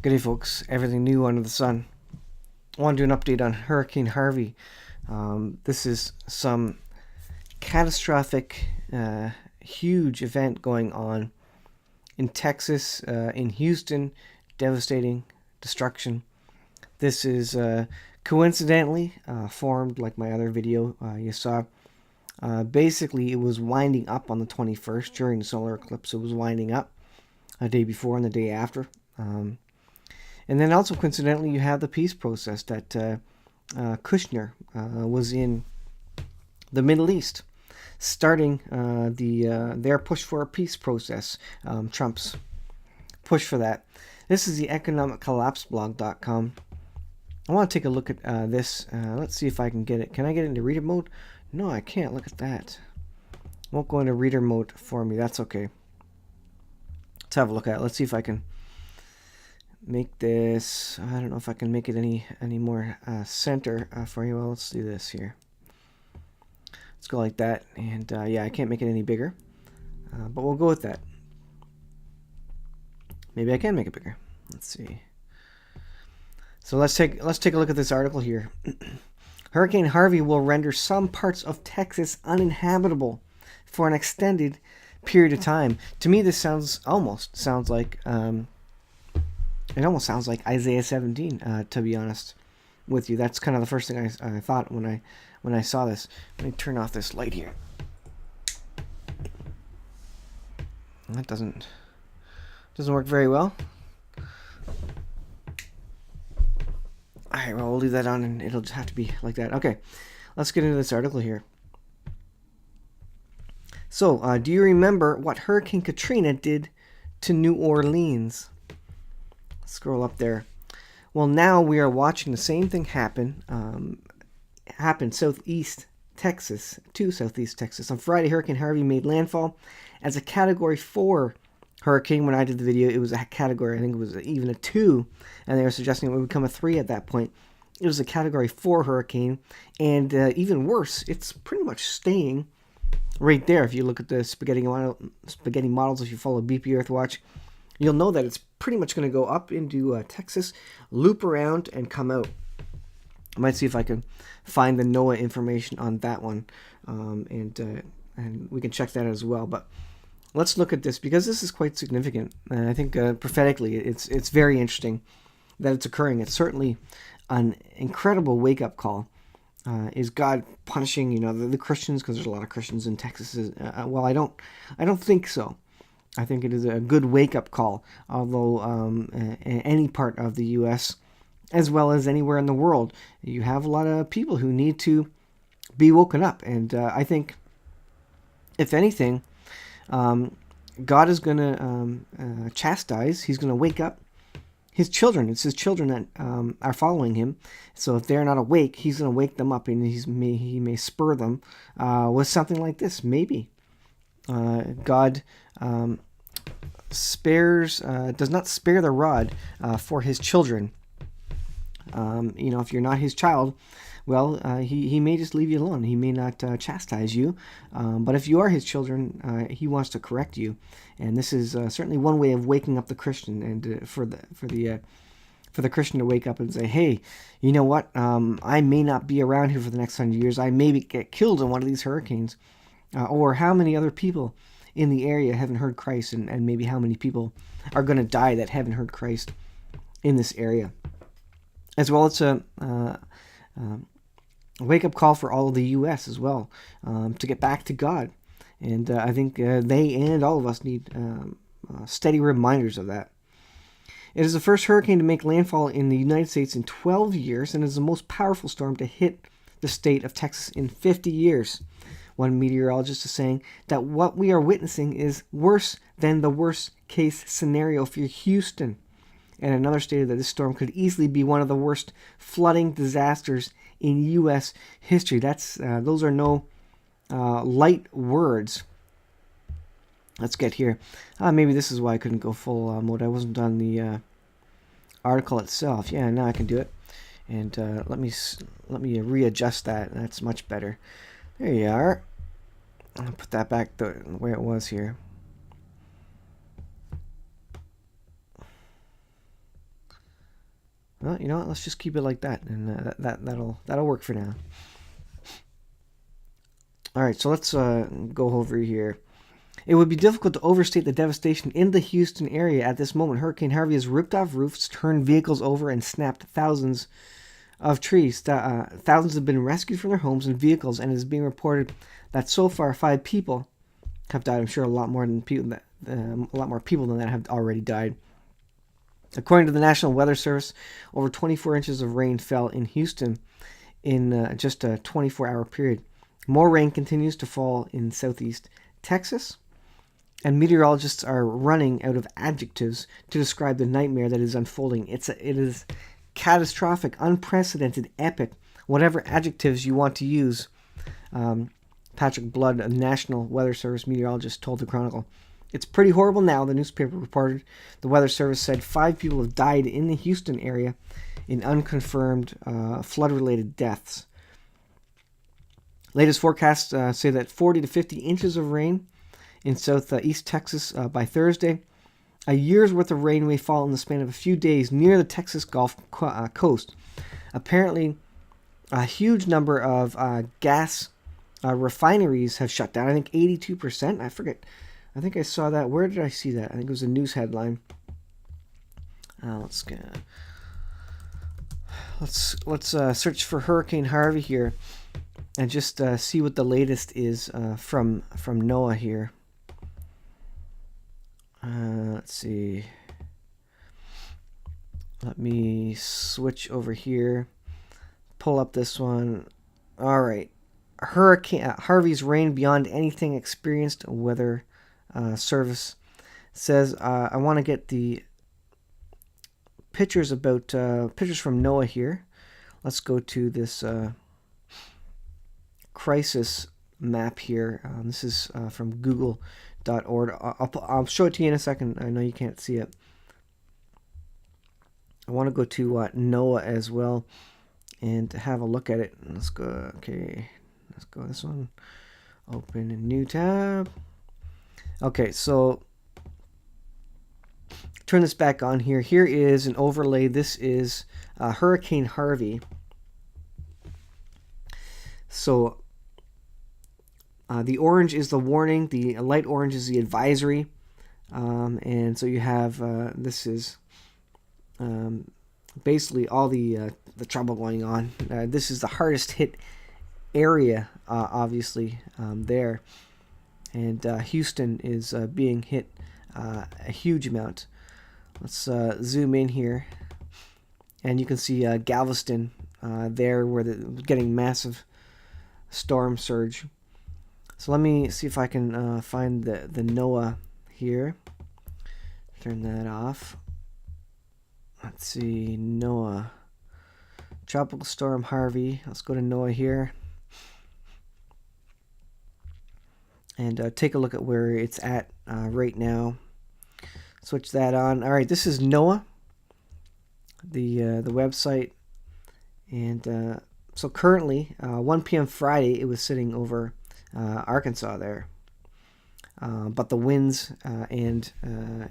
Good day, folks. Everything new under the sun. I want to do an update on Hurricane Harvey. This is some catastrophic, huge event going on in Texas, in Houston. Devastating destruction. This is coincidentally formed like my other video you saw. Basically, it was winding up on the 21st during the solar eclipse. It was winding up a day before and the day after. And then also coincidentally, you have the peace process that Kushner was in the Middle East, starting their push for a peace process, Trump's push for that. This is the economiccollapseblog.com. I want to take a look at this. Let's see if I can get it. Can I get it into reader mode? No, I can't. Look at that. Won't go into reader mode for me. That's okay. Let's have a look at it. Let's see if I can make this. I don't know if I can make it any more center for you. Well, let's do this here. Let's go like that. And yeah, I can't make it any bigger, but we'll go with that. Maybe I can make it bigger. Let's see. So let's take a look at this article here. Hurricane Harvey will render some parts of Texas uninhabitable for an extended period of time. To me, this almost sounds like Isaiah 17. To be honest with you, that's kind of the first thing I thought when I saw this. Let me turn off this light here. That doesn't work very well. Alright, well, we'll leave that on and it'll just have to be like that. Okay, let's get into this article here. So, do you remember what Hurricane Katrina did to New Orleans? Scroll up there. Well, now we are watching the same thing happen southeast Texas. On Friday, Hurricane Harvey made landfall as a Category 4 hurricane. When I did the video, it was a category, I think it was even a 2, and they were suggesting it would become a 3 at that point. It was a Category 4 hurricane, and even worse, it's pretty much staying right there. If you look at the spaghetti models, if you follow BP Earthwatch, you'll know that it's pretty much going to go up into Texas, loop around, and come out. I might see if I can find the NOAA information on that one, and we can check that as well. But let's look at this because this is quite significant. And I think prophetically, it's very interesting that it's occurring. It's certainly an incredible wake-up call. Is God punishing, the Christians, because there's a lot of Christians in Texas? Well, I don't think so. I think it is a good wake-up call. Although any part of the U.S. as well as anywhere in the world, you have a lot of people who need to be woken up. And I think, if anything, God is going to chastise. He's going to wake up his children. It's his children that are following him. So if they're not awake, he's going to wake them up, and he may spur them with something like this. Maybe God does not spare the rod for his children. If you're not his child, well, he may just leave you alone. He may not chastise you. But if you are his children, he wants to correct you. And this is certainly one way of waking up the Christian, and for the Christian to wake up and say, hey, you know what? I may not be around here for the next 100 years. I may get killed in one of these hurricanes. Or how many other people in the area haven't heard Christ, and maybe how many people are going to die that haven't heard Christ in this area. As well, it's a wake-up call for all of the U.S. as well, to get back to God. And I think they and all of us need steady reminders of that. It is the first hurricane to make landfall in the United States in 12 years, and is the most powerful storm to hit the state of Texas in 50 years. One meteorologist is saying that what we are witnessing is worse than the worst-case scenario for Houston. And another stated that this storm could easily be one of the worst flooding disasters in U.S. history. Those are no light words. Let's get here. Maybe this is why I couldn't go full mode. I wasn't on the article itself. Yeah, now I can do it. And let me readjust that. That's much better. There you are. I'll put that back the way it was here. Well, you know what? Let's just keep it like that, and that'll work for now. All right, so let's go over here. It would be difficult to overstate the devastation in the Houston area at this moment. Hurricane Harvey has ripped off roofs, turned vehicles over, and snapped thousands of trees. Thousands have been rescued from their homes and vehicles, and it is being reported that so far 5 people have died. I'm sure a lot more people than that have already died. According to the National Weather Service, over 24 inches of rain fell in Houston in just a 24-hour period. More rain continues to fall in southeast Texas, and meteorologists are running out of adjectives to describe the nightmare that is unfolding. It is catastrophic, unprecedented, epic, whatever adjectives you want to use. Patrick Blood, a National Weather Service meteorologist, told the Chronicle. It's pretty horrible now, the newspaper reported. The Weather Service said 5 people have died in the Houston area in unconfirmed flood-related deaths. Latest forecasts say that 40 to 50 inches of rain in southeast Texas by Thursday. A year's worth of rain may fall in the span of a few days near the Texas Gulf coast. Apparently, a huge number of gas refineries have shut down. I think 82%. I forget. I think I saw that. Where did I see that? I think it was a news headline. Let's search for Hurricane Harvey here, and just see what the latest is from NOAA here. Let's see. Let me switch over here. Pull up this one. All right. Hurricane Harvey's rain beyond anything experienced. Weather Service says I want to get the pictures about pictures from NOAA here. Let's go to this crisis map here. This is from Google.org. I'll show it to you in a second. I know you can't see it. I want to go to NOAA as well and have a look at it. Let's go. Okay, let's go this one. Open a new tab. Okay, so turn this back on here. Here is an overlay. This is Hurricane Harvey. So the orange is the warning. The light orange is the advisory. And so you have, this is basically all the trouble going on. This is the hardest hit area, obviously, there. And Houston is being hit a huge amount. Let's zoom in here. And you can see Galveston there where they're getting massive storm surge. So let me see if I can find the NOAA here. Turn that off. Let's see, NOAA. Tropical Storm Harvey. Let's go to NOAA here. And take a look at where it's at right now. Switch that on. All right, this is NOAA, the website. And so currently, 1 p.m. Friday, it was sitting over Arkansas there. But the winds and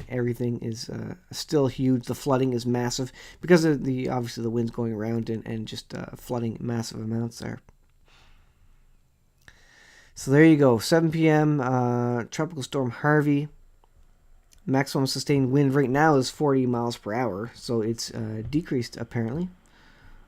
everything is still huge. The flooding is massive because of obviously the winds going around and just flooding massive amounts there. So there you go. 7 p.m. Tropical Storm Harvey. Maximum sustained wind right now is 40 miles per hour. So it's decreased apparently.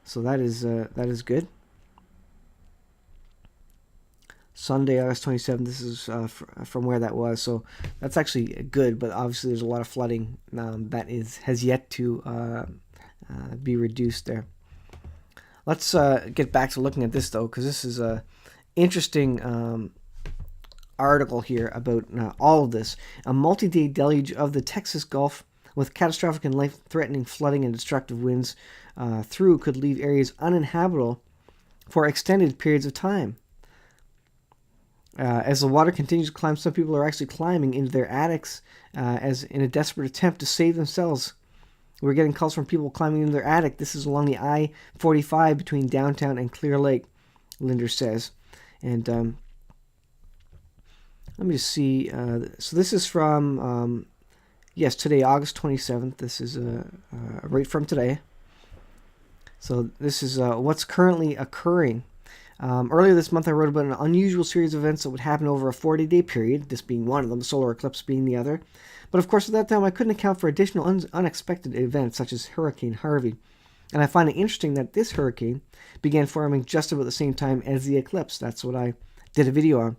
So that is good. Sunday, August 27th. This is from where that was. So that's actually good. But obviously there's a lot of flooding that has yet to be reduced there. Let's get back to looking at this though, because this is a interesting article here about all of this. A multi-day deluge of the Texas Gulf with catastrophic and life-threatening flooding and destructive winds through could leave areas uninhabitable for extended periods of time. As the water continues to climb, some people are actually climbing into their attics as in a desperate attempt to save themselves. We're getting calls from people climbing into their attic. This is along the I-45 between downtown and Clear Lake, Linder says. And let me just see. So this is from, today, August 27th. This is right from today. So this is what's currently occurring. Earlier this month, I wrote about an unusual series of events that would happen over a 40-day period, this being one of them, solar eclipse being the other. But of course, at that time, I couldn't account for additional unexpected events such as Hurricane Harvey. And I find it interesting that this hurricane began forming just about the same time as the eclipse. That's what I did a video on.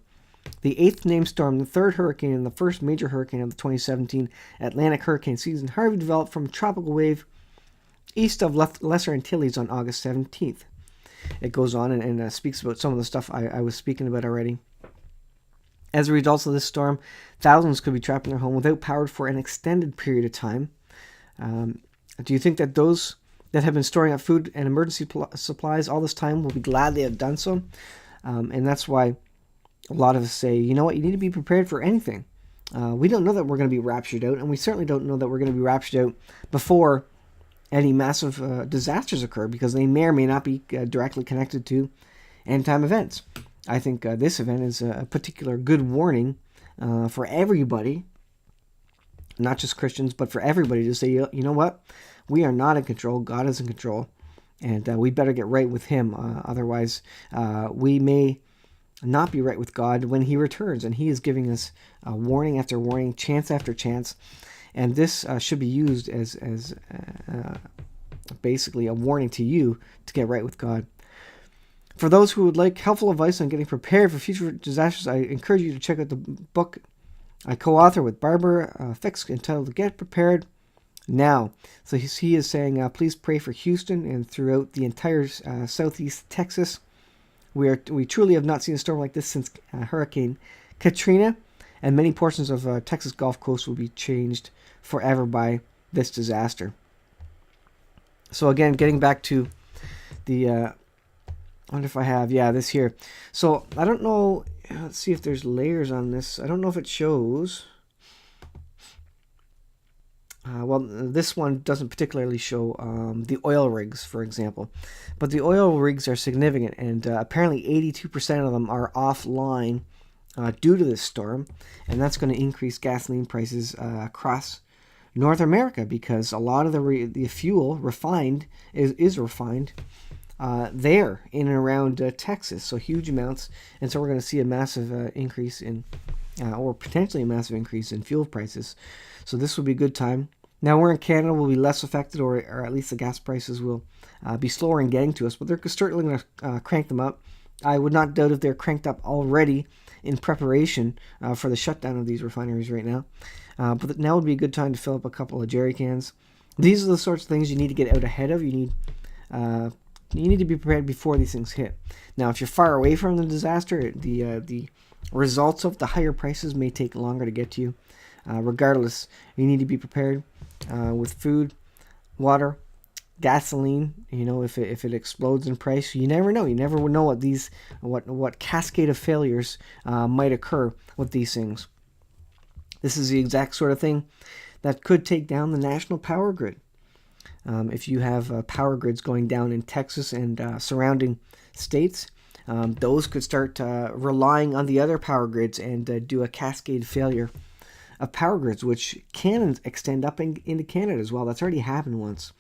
The 8th named storm, the 3rd hurricane, and the first major hurricane of the 2017 Atlantic hurricane season, Harvey developed from a tropical wave east of Lesser Antilles on August 17th. It goes on and speaks about some of the stuff I was speaking about already. As a result of this storm, thousands could be trapped in their home without power for an extended period of time. Do you think that those that have been storing up food and emergency supplies all this time will be glad they have done so? And that's why a lot of us say, you know what, you need to be prepared for anything. We don't know that we're going to be raptured out, and we certainly don't know that we're going to be raptured out before any massive disasters occur, because they may or may not be directly connected to end-time events. I think this event is a particular good warning for everybody, not just Christians, but for everybody to say, you know what, we are not in control, God is in control, and we better get right with Him. Otherwise, we may not be right with God when He returns, and He is giving us warning after warning, chance after chance. And this should be used as basically a warning to you to get right with God. For those who would like helpful advice on getting prepared for future disasters, I encourage you to check out the book I co-author with Barbara Fix entitled Get Prepared Now. So he is saying, please pray for Houston and throughout the entire southeast Texas. We truly have not seen a storm like this since Hurricane Katrina, and many portions of Texas Gulf Coast will be changed forever by this disaster. So again, getting back to the, I wonder if I have, this here. So I don't know, let's see if there's layers on this. I don't know if it shows. Well, this one doesn't particularly show the oil rigs, for example. But the oil rigs are significant, and apparently 82% of them are offline due to this storm, and that's going to increase gasoline prices across North America, because a lot of the fuel refined is refined there in and around Texas, so huge amounts, and so we're going to see a massive increase in, or potentially a massive increase in fuel prices. So this will be a good time. Now we're in Canada, we'll be less affected, or at least the gas prices will be slower in getting to us, but they're certainly going to crank them up. I would not doubt if they're cranked up already in preparation for the shutdown of these refineries right now. But now would be a good time to fill up a couple of jerry cans. These are the sorts of things you need to get out ahead of. You need to be prepared before these things hit. Now, if you're far away from the disaster, the results of the higher prices may take longer to get to you. Regardless, you need to be prepared with food, water, gasoline. You know, if it explodes in price, you never know. You never know what cascade of failures might occur with these things. This is the exact sort of thing that could take down the national power grid. If you have power grids going down in Texas and surrounding states, those could start relying on the other power grids and do a cascade failure of power grids, which can extend up into Canada as well. That's already happened once.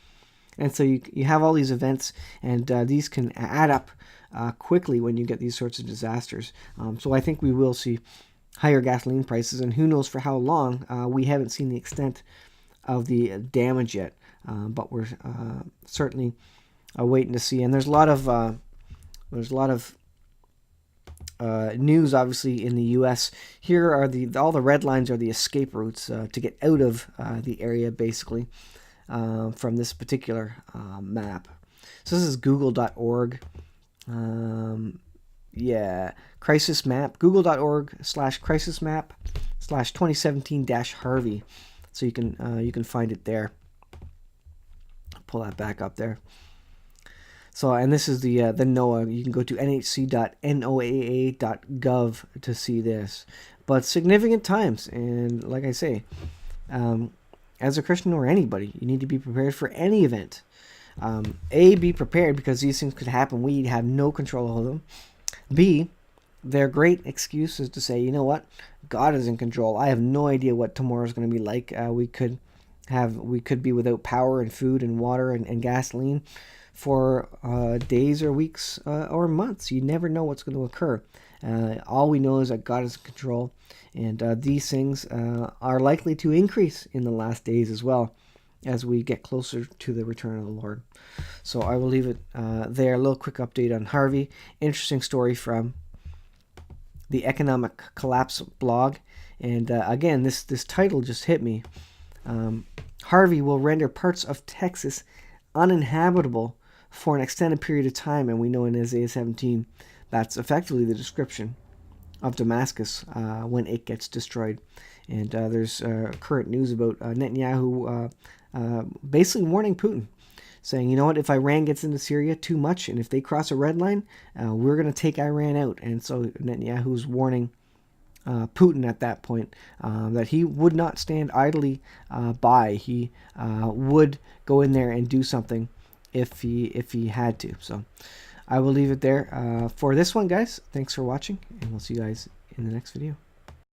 And so you have all these events, and these can add up quickly when you get these sorts of disasters. So I think we will see higher gasoline prices, and who knows for how long. We haven't seen the extent of the damage yet, but we're certainly waiting to see. And there's a lot of news, obviously, in the U.S. Here are all the red lines are the escape routes to get out of the area, basically, from this particular map. So this is google.org. Crisis map, google.org/crisis map /2017-Harvey. So you can find it there. Pull that back up there. So, and this is the NOAA. You can go to nhc.noaa.gov to see this. But significant times, and like I say, as a Christian or anybody, you need to be prepared for any event. Be prepared because these things could happen. We have no control over them. B, their great excuse is to say, you know what, God is in control. I have no idea what tomorrow is going to be like. We could we could be without power and food and water and gasoline for days or weeks or months. You never know what's going to occur. All we know is that God is in control, and these things are likely to increase in the last days as well, as we get closer to the return of the Lord. So I will leave it there. A little quick update on Harvey. Interesting story from the Economic Collapse blog. And again, this title just hit me. Harvey will render parts of Texas uninhabitable for an extended period of time. And we know in Isaiah 17, that's effectively the description of Damascus when it gets destroyed. And there's current news about Netanyahu basically warning Putin, saying, you know what, if Iran gets into Syria too much, and if they cross a red line, we're going to take Iran out. And so Netanyahu's warning Putin at that point that he would not stand idly by. He would go in there and do something if he had to. So I will leave it there for this one, guys. Thanks for watching, and we'll see you guys in the next video.